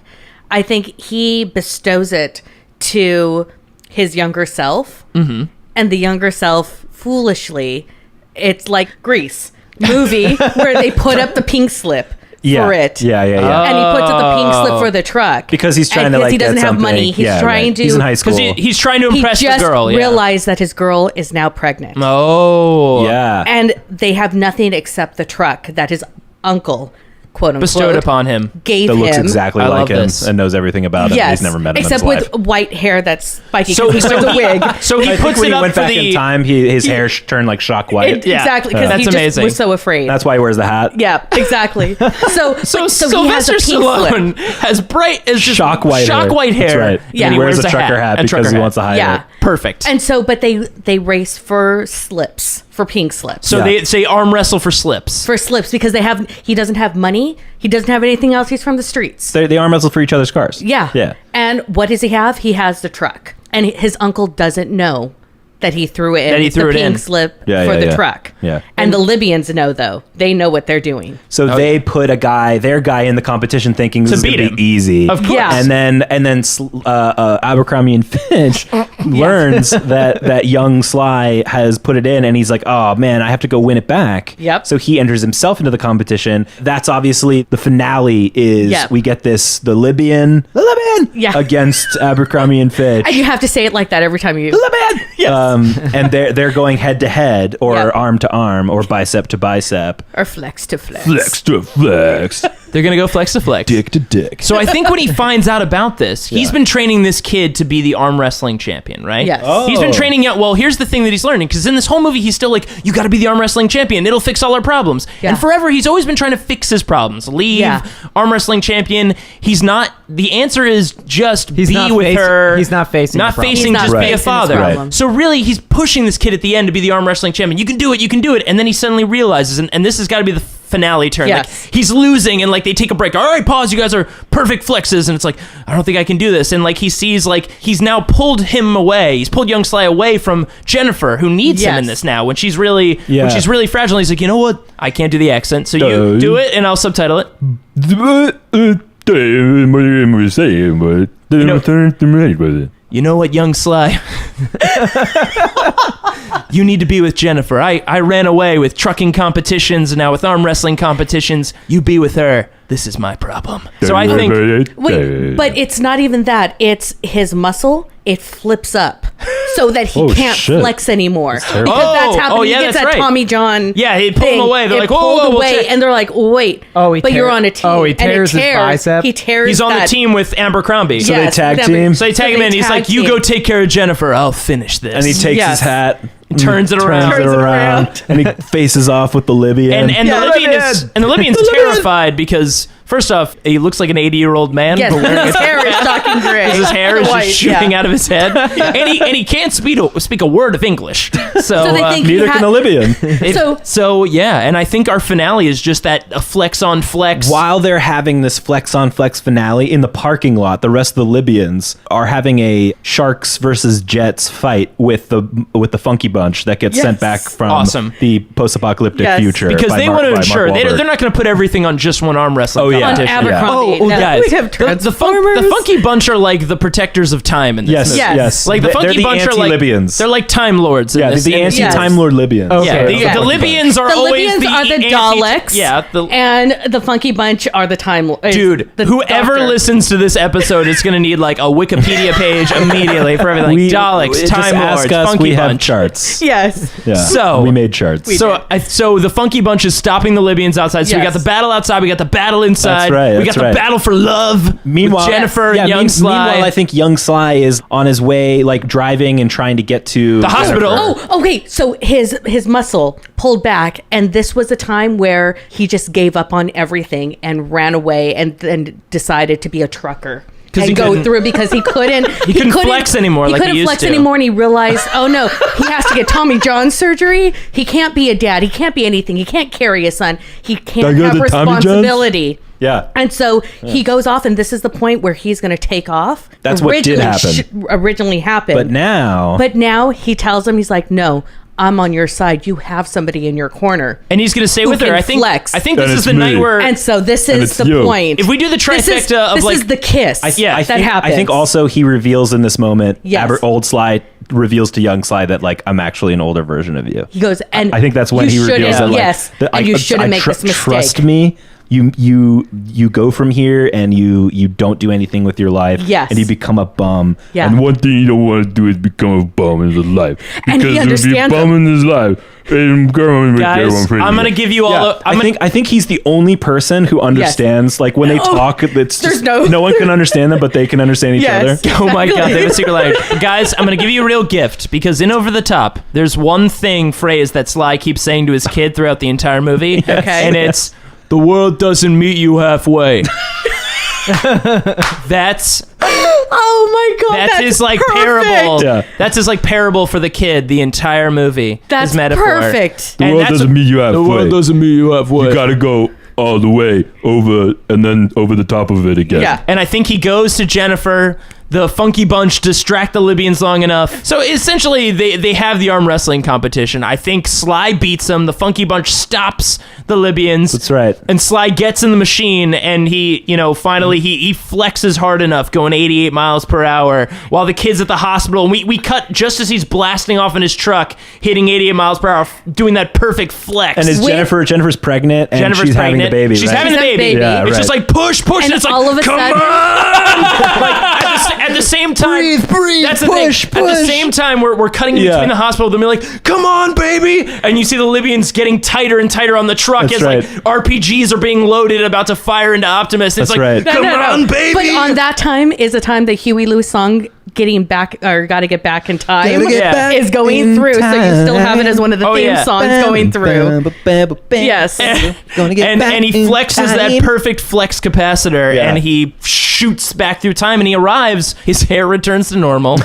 I think he bestows it to his younger self, and the younger self foolishly, it's like Grease movie where they put up the pink slip for it. Yeah. And he puts up the pink slip for the truck. Because he's trying to, because like, he doesn't get have money. something. He's trying to... He's in high school. Because he's trying to He impress just the girl. Yeah. realized that his girl is now pregnant. Oh. Yeah. And they have nothing except the truck that his uncle, quote unquote, Bestowed upon him. gave That him. looks exactly I like love him this. and knows everything about him. Yes, He's never met him except in his with life. white hair that's spiky. So because he wears a wig. So he I think puts when it he up went for back in time, his hair turned like shock white. Yeah. Exactly, because That's he just amazing. was so afraid. That's why he wears the hat. Yeah, exactly. So he has a Sylvester pink slip. Stallone has bright as just Shock white hair. white hair. That's right. Yeah. And he wears a a trucker hat because he wants to hide Yeah. it. Perfect. And so, but they race for slips, for pink slips. So Yeah. they say arm wrestle for slips. For slips, because he doesn't have money. He doesn't have anything else. He's from the streets. They arm wrestle for each other's cars. Yeah. Yeah. And what does he have? He has the truck. And his uncle doesn't know that he threw it in. That he threw the it pink in. slip Yeah, for yeah, the yeah. truck. Yeah. And the Libyans know, though. They know what they're doing. So they put their guy in the competition thinking this is going beat to him. be easy. Of course. Yeah. And then Abercrombie and Fitch learns that young Sly has put it in, and he's like, oh man, I have to go win it back. Yep. So he enters himself into the competition. That's obviously the finale is Yep. we get the Libyan Yeah. against Abercrombie and Fitch. And you have to say it like that every time you... And they're going head to head or Yep. arm to arm or bicep to bicep. Or flex to flex. Flex to flex. They're going to go flex to flex. Dick to dick. So I think when he finds out about this, he's been training this kid to be the arm wrestling champion, right? Yes. He's been training out. Well, here's the thing that he's learning, because in this whole movie, he's still like, you got to be the arm wrestling champion. It'll fix all our problems. Yeah. And forever, he's always been trying to fix his problems. Leave, Yeah. arm wrestling champion. He's not, the answer is just He's be not with facing- her. he's not facing Not the problem. facing, He's not just be a facing his father. problem. So really, he's pushing this kid at the end to be the arm wrestling champion. You can do it, you can do it. And then he suddenly realizes, and this has got to be the finale turn. Yes. Like, he's losing, and like they take a break. All right, pause. You guys are perfect flexes, and it's like, I don't think I can do this. And like he sees, like he's now pulled him away. He's pulled young Sly away from Jennifer, who needs him in Yes. this now when she's really fragile. He's like, you know what? I can't do the accent, so you do it, and I'll subtitle it. You know what, young Sly? You need to be with Jennifer. I ran away with trucking competitions, and now with arm wrestling competitions. You be with her. This is my problem. So I think... Wait, but it's not even that. It's his muscle. It flips up so that he Oh, can't shit. flex anymore. Because Oh, that's happening. oh, yeah, he gets that's that right. Tommy John. Yeah, he pulled him thing. away. They're It like, whoa, pulled whoa, we'll away, check. and they're like, wait. Oh, he but you're tear- on a team. oh, he and it tears his bicep? He tears. He's on the that- team with Abercrombie. So Yes, they tag whatever. team. So they tag him in. He's like, you go take care of Jennifer. I'll finish this. And he takes Yes. his hat, turns it around. Turns it around. and he faces off with the Libyan. And the Libyan's terrified because, first off, he looks like an 80-year-old man. Yes, but wearing his hair is shocking gray. his hair is White, just shooting yeah. out of his head, and he can't speak a word of English. So, they think neither he can the Libyan. So yeah, and I think our finale is just that a flex on flex. While they're having this flex on flex finale in the parking lot, the rest of the Libyans are having a Sharks versus Jets fight with the Funky Bunch that gets sent back from Awesome. the post-apocalyptic Yes. future Because by they Mark- want to by Mark ensure Wahlberg. they're not going to put everything on just one arm wrestling Oh, yeah. on competition. Abercrombie. Oh, no, guys, we have the Transformers. Funky Bunch are like the protectors of time in this Yes, movie. Yes. yes. Like the They're Funky the Bunch are like anti-Libyans. they're like time lords. In Yeah, this, the in this- anti-Time Lord Libyans. Okay. Yeah, Yeah. the Libyans are The always Libyans are the anti- Daleks. Yeah, and the Funky Bunch are the time. dude, the whoever doctor. listens to this episode is going to need like a Wikipedia page immediately for everything. Daleks, just Time ask Lords, us, Funky we have Bunch. charts. Yes. Yeah. So- we made charts. So the Funky Bunch is stopping the Libyans outside. So we Yes. got the battle outside. We got the battle inside. That's right, We got that's the right. battle for love. Meanwhile, with Jennifer yeah, and young Sly. Meanwhile, I think young Sly is on his way, like driving and trying to get to The hospital. Jennifer. Oh, okay. So his muscle pulled back, and this was a time where he just gave up on everything and ran away, and then decided to be a trucker. he And go couldn't- through because he couldn't. He couldn't flex anymore He like he couldn't used flex to. anymore, and he realized, oh no, he has to get Tommy John surgery. He can't be a dad. He can't be anything. He can't carry a son. He can't go have to Tommy John's? responsibility. Yeah. And so he goes off, and this is the point where he's going to take off. That's what did happen. Originally happened. But now he tells him, he's like, no, I'm on your side. You have somebody in your corner. And he's going to stay Who with her. can I think. flex. I think And this is it's the me. night where. And so this is it's the you. point. If we do the This is- trifecta of this like. is the kiss Yeah, that happens. I think also he reveals in this moment, Yes. old Sly reveals to young Sly that like I'm actually an older version of you. He goes, and I think that's when you he reveals shouldn't- that like yes, that and you shouldn't make this mistake. Trust me. You go from here and you don't do anything with your life. Yes. And you become a bum. Yeah. And one thing you don't want to do is become a bum in his life. And he Because if you're a understands bum in his life, I'm going to Guys, I'm going to give you all. Yeah, I'm gonna, I think he's the only person who understands. Like when they talk, it's There's just, no- no one can understand them, but they can understand each Yes. other. Oh my god, they have a secret language. Guys, I'm going to give you a real gift because in Over the Top, there's one phrase that Sly keeps saying to his kid throughout the entire movie. Okay. And it's, the world doesn't meet you halfway. That's oh my god, that's his like perfect. parable. Yeah. That's his like parable for the kid the entire movie. That's his metaphor. perfect. The And world that's doesn't meet you halfway. The world doesn't meet you halfway. You got to go all the way over and then over the top of it again. Yeah. And I think he goes to Jennifer. the Funky Bunch distract the Libyans long enough. So essentially, they have the arm wrestling competition. I think Sly beats them. The Funky Bunch stops the Libyans. That's right. And Sly gets in the machine, and he, finally he flexes hard enough, going 88 miles per hour, while the kid's at the hospital. And we cut just as he's blasting off in his truck, hitting 88 miles per hour, doing that perfect flex. And Jennifer's pregnant, and she's having the baby. She's right? having the baby. Yeah, it's right. just like push, and it's like, all of a come sudden- on! Like, at the same time, breathe, that's the push, thing. At the same time, we're cutting in between the hospital. They'll be like, come on, baby! And you see the Libyans getting tighter and tighter on the truck That's as right. like RPGs are being loaded, about to fire into Optimus. It's That's like, right. come on, baby! But on that time is a time the Huey Lewis song "Getting Back" or "Gotta Get Back in Time" is going through, so you still have it as one of the theme songs going through. Yes, and he flexes that perfect flex capacitor, and he shoots back through time, and he arrives. His hair returns to normal,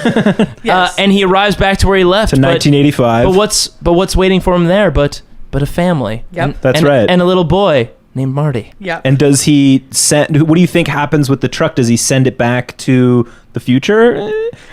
and he arrives back to where he left To 1985. But what's waiting for him there? But a family. Yep. That's right. And a little boy named Marty. Yeah. And does he send? What do you think happens with the truck? Does he send it back to the future,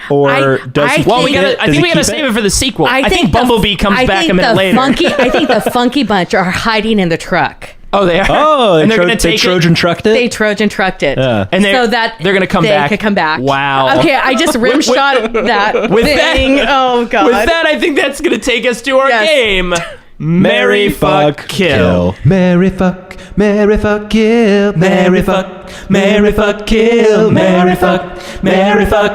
or does he? Well, keep it? I Does think he we gotta keep save it for the sequel. I think the- Bumblebee comes I back think a minute the later. I think the Funky Bunch are hiding in the truck. Oh, they are. Oh, and they they're gonna take Trojan trucked it. They Trojan trucked it. Yeah. And so that they're gonna come they back. could come back. Wow. Okay, I just rim shot that with thing. that- Oh god. With that, I think that's gonna take us to our Yes. game. Marry, fuck, kill. Marry, fuck, kill. Marry, fuck, kill. Marry, fuck,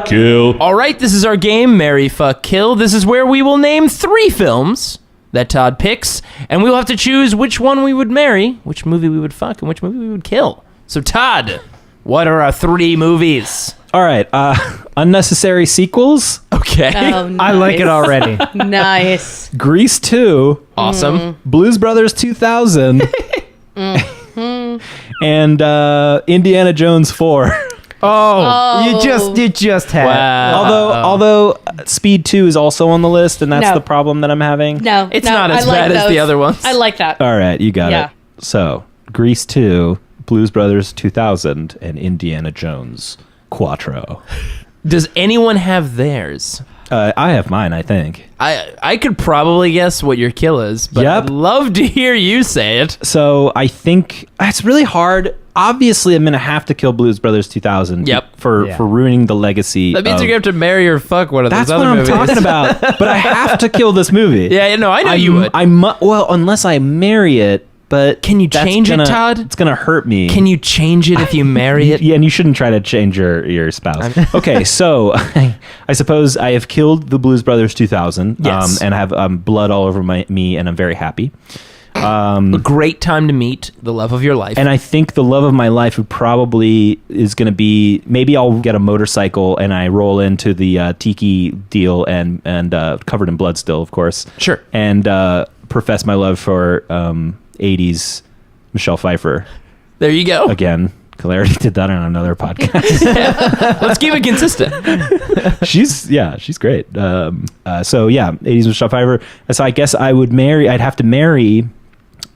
kill. All right, this is our game, Marry, Fuck, Kill. This is where we will name 3 films that Todd picks, and we will have to choose which one we would marry, which movie we would fuck, and which movie we would kill. So, Todd, what are our 3 movies? All right, unnecessary sequels. Okay. Oh, I like it already. Nice. Grease 2. Awesome. Blues Brothers 2000. And Indiana Jones 4. You just had. Wow. Although Speed 2 is also on the list, and that's No. the problem that I'm having. No, It's no, not as I like bad as the those. other ones. I like that. All right, you got Yeah. it. So, Grease 2, Blues Brothers 2000, and Indiana Jones Quattro. Does anyone have theirs? I have mine, I think. I could probably guess what your kill is, but Yep. I'd love to hear you say it. So, I think it's really hard. Obviously, I'm going to have to kill Blues Brothers 2000 Yep. for ruining the legacy. That means of- you're going to have to marry or fuck one of That's those what other I'm movies. talking about. But I have to kill this movie. Yeah, no, I know you would. Well, unless I marry it, but Can you that's change it, Todd? It's gonna hurt me. Can you change it if you marry it? Yeah, and you shouldn't try to change your spouse. Okay, so I suppose I have killed the Blues Brothers 2000. Yes. And have blood all over me, and I'm very happy. A great time to meet the love of your life. And I think the love of my life would probably is going to be, maybe I'll get a motorcycle and I roll into the tiki deal and covered in blood still, of course. Sure. And profess my love for 80s Michelle Pfeiffer There you go. again. Clarity did that on another podcast. Let's keep it consistent. she's great. So yeah, 80s Michelle Pfeiffer. So I guess I'd have to marry.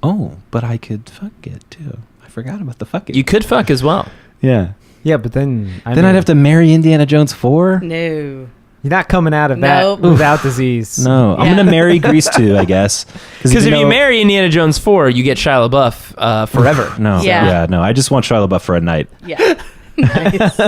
Oh, but I could fuck it too. I forgot about the fucking. You could fuck as well. Yeah. Yeah, but then Then I'd have to marry Indiana Jones 4. No. You're not coming out of Nope. that without disease. No, I'm Yeah. gonna marry Grease 2, I guess. Because if you marry Indiana Jones 4, you get Shia LaBeouf forever. No, Yeah. no, I just want Shia LaBeouf for a night. Yeah. Nice.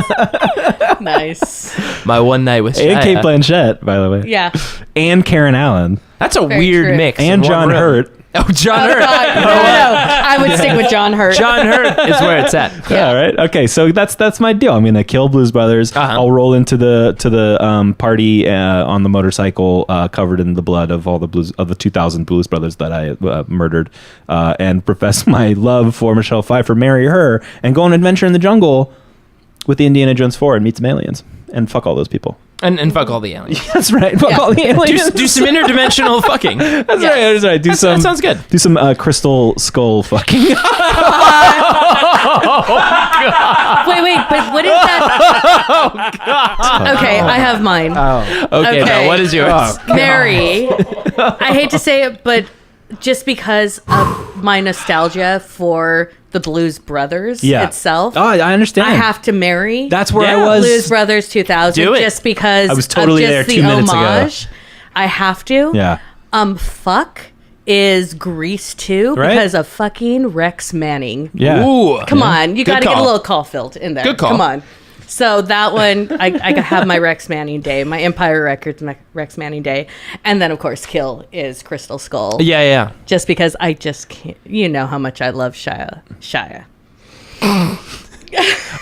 Nice. My one night with Shia. And Kate Blanchett, by the way. Yeah. And Karen Allen. That's a Very weird true. mix. And in one John room. Hurt. Oh, John Hurt. No. I would stick with John Hurt. John Hurt is where it's at. Yeah, right. Okay, so that's my deal. I'm gonna kill Blues Brothers. Uh-huh. I'll roll into the party on the motorcycle, covered in the blood of all the 2000 Blues Brothers that I murdered, and profess my love for Michelle Pfeiffer, marry her, and go on an adventure in the jungle with the Indiana Jones 4 and meet some aliens and fuck all those people. And fuck all the aliens. That's right. Fuck all the aliens. Do some interdimensional fucking. That's right. That's right. That sounds good. Do some crystal skull fucking. Wait, but what is that? Okay, I have mine. Oh, Okay, Okay. now what is yours? Mary. I hate to say it, but just because of my nostalgia for the Blues Brothers Yeah. itself. Oh, I understand. I have to marry. That's where Yeah. I was. Blues Brothers 2000 Do it. just because I was totally of just there the 2 minutes ago. homage. I have to. Yeah. Fuck is Grease 2 Right. because of fucking Rex Manning. Yeah. Ooh. Come on, you Good got to get a call. little Caulfield in there. Good call. Come on. So that one, I have my Rex Manning day, my Empire Records Rex Manning day, and then of course Kill is Crystal Skull. Yeah. Just because I just can't, you know how much I love Shia.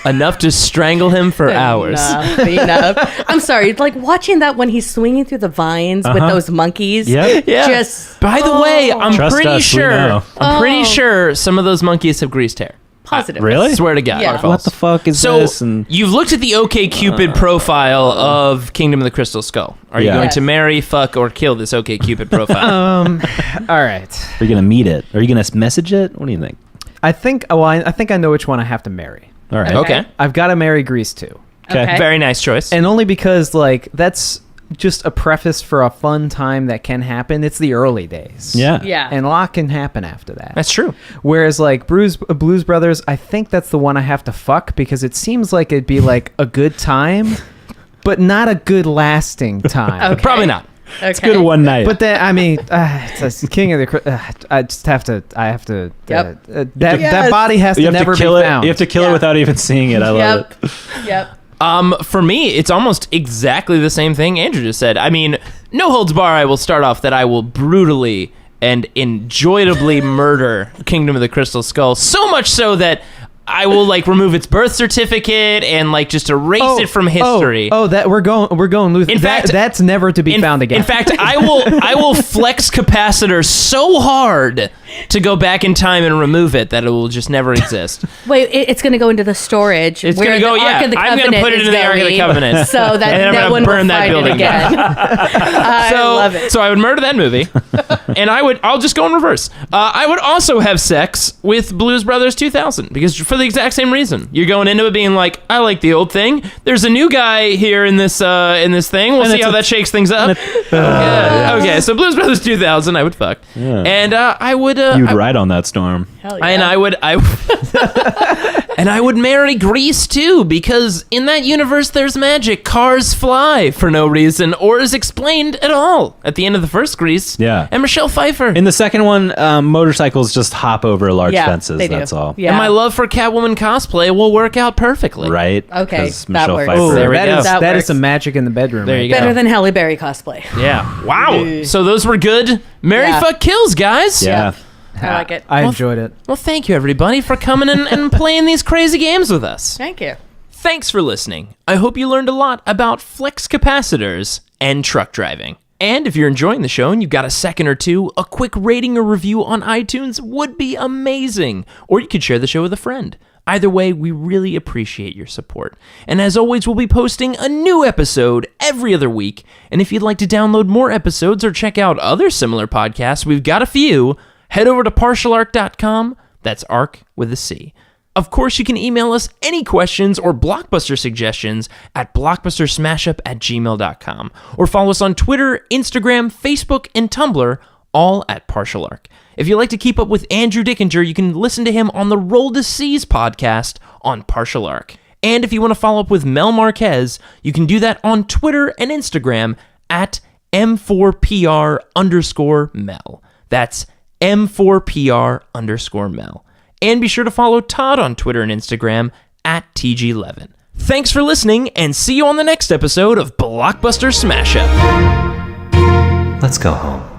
Enough to strangle him for hours. Enough. I'm sorry, like watching that when he's swinging through the vines with those monkeys. Yep. Yeah. Just By the way, I'm Trust pretty us, we know. sure. I'm pretty sure some of those monkeys have greased hair. positive. Really? Swear to God. Yeah. Or false. What the fuck is So this? And you've looked at the OkCupid profile of Kingdom of the Crystal Skull. Are you Yeah. going Yes. to marry, fuck, or kill this OkCupid profile? All right. are you gonna meet it? Are you gonna message it? What do you think? I think I know which one I have to marry. All right. Okay. I've got to marry Grease 2. Okay. Very nice choice. And only because, like, that's just a preface for a fun time that can happen. It's the early days. Yeah. Yeah. And a lot can happen after that. That's true. Whereas, like, Blues Brothers, I think that's the one I have to fuck because it seems like it'd be, like, a good time, but not a good lasting time. Okay. Probably not. Okay. It's good one night. But then, I mean, it's King of the. I just have to. I have to. Yep. That Yes. body has you to have never to kill be it. found. You have to kill Yeah. it without even seeing it. I love Yep. it. Yep. For me, it's almost exactly the same thing Andrew just said. I mean, no holds bar, I will start off that I will brutally and enjoyably murder Kingdom of the Crystal Skull. So much so that I will, like, remove its birth certificate and, like, just erase it from history. Oh, that we're going. Luther. In fact, that's never to be found again. In fact, I will flex capacitor so hard to go back in time and remove it that it will just never exist. Wait, it's going to go into the storage. It's where going to go, the Ark of the I'm going to Covenant put it is in the Ark of the buried, Covenant. so that And then I'm no gonna one burn will that find building it again. I love it. So I would murder that movie, and I'll just go in reverse. I would also have sex with Blues Brothers 2000 because for the exact same reason. You're going into it being like, I like the old thing. There's a new guy here in this thing. We'll see how that shakes things up. Okay, so Blues Brothers 2000, I would fuck, and I would. You'd ride on that storm. Hell yeah. And I would marry Grease too, because in that universe there's magic. Cars fly for no reason or is explained at all. At the end of the first Grease, Yeah. and Michelle Pfeiffer. In the second one, motorcycles just hop over large Yeah, fences. they do. That's all. Yeah. And my love for Catwoman cosplay will work out perfectly. Right? Okay, 'Cause that Michelle works. Pfeiffer. There we that go. is That that is works. some magic in the bedroom. There right you go. Better than Halle Berry cosplay. Yeah. Wow. So those were good Mary Yeah. Fuck Kills, guys. Yeah. I like it. I enjoyed it. Well, thank you everybody for coming and playing these crazy games with us. Thank you. Thanks for listening. I hope you learned a lot about flex capacitors and truck driving. And if you're enjoying the show and you've got a second or two, a quick rating or review on iTunes would be amazing. Or you could share the show with a friend. Either way, we really appreciate your support. And as always, we'll be posting a new episode every other week. And if you'd like to download more episodes or check out other similar podcasts, we've got a few. Head over to partialarc.com. That's ARC with a C. Of course, you can email us any questions or Blockbuster suggestions at blockbustersmashup@gmail.com, or follow us on Twitter, Instagram, Facebook, and Tumblr, all at Partial Arc. If you'd like to keep up with Andrew Dickinger, you can listen to him on the Roll to Seas podcast on Partial Arc. And if you want to follow up with Mel Marquez, you can do that on Twitter and Instagram at M4PR_Mel. That's M4PR_Mel. And be sure to follow Todd on Twitter and Instagram at TG11. Thanks for listening, and see you on the next episode of Blockbuster Smash Up. Let's go home.